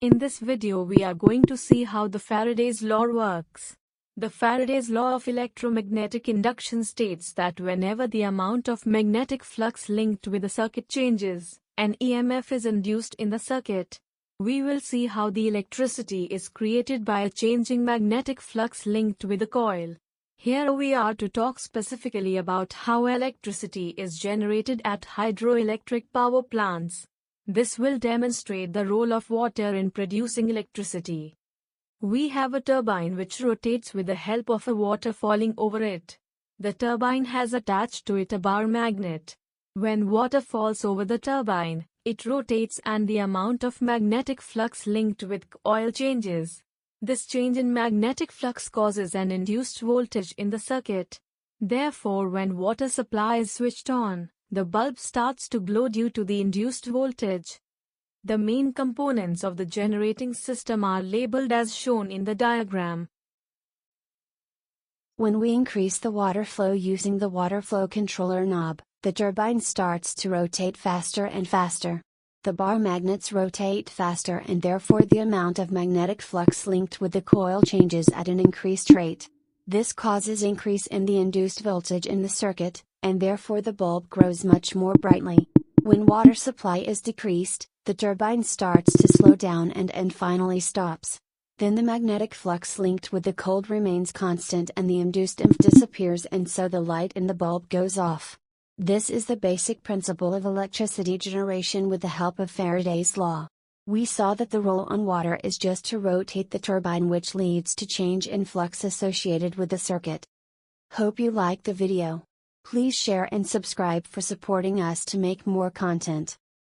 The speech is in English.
In this video we are going to see how the Faraday's law works. The Faraday's law of electromagnetic induction states that whenever the amount of magnetic flux linked with a circuit changes, an EMF is induced in the circuit. We will see how the electricity is created by a changing magnetic flux linked with a coil. Here we are to talk specifically about how electricity is generated at hydroelectric power plants. This will demonstrate the role of water in producing electricity. We have a turbine which rotates with the help of a water falling over it. The turbine has attached to it a bar magnet. When water falls over the turbine, it rotates and the amount of magnetic flux linked with coil changes. This change in magnetic flux causes an induced voltage in the circuit. Therefore, when water supply is switched on, the bulb starts to glow due to the induced voltage. The main components of the generating system are labeled as shown in the diagram. When we increase the water flow using the water flow controller knob, the turbine starts to rotate faster and faster. The bar magnets rotate faster and therefore the amount of magnetic flux linked with the coil changes at an increased rate. This causes increase in the induced voltage in the circuit, and therefore the bulb grows much more brightly. When water supply is decreased, the turbine starts to slow down and finally stops. Then the magnetic flux linked with the coil remains constant and the induced EMF disappears, and so the light in the bulb goes off. This is the basic principle of electricity generation with the help of Faraday's law. We saw that the role on water is just to rotate the turbine, which leads to change in flux associated with the circuit. Hope you liked the video. Please share and subscribe for supporting us to make more content.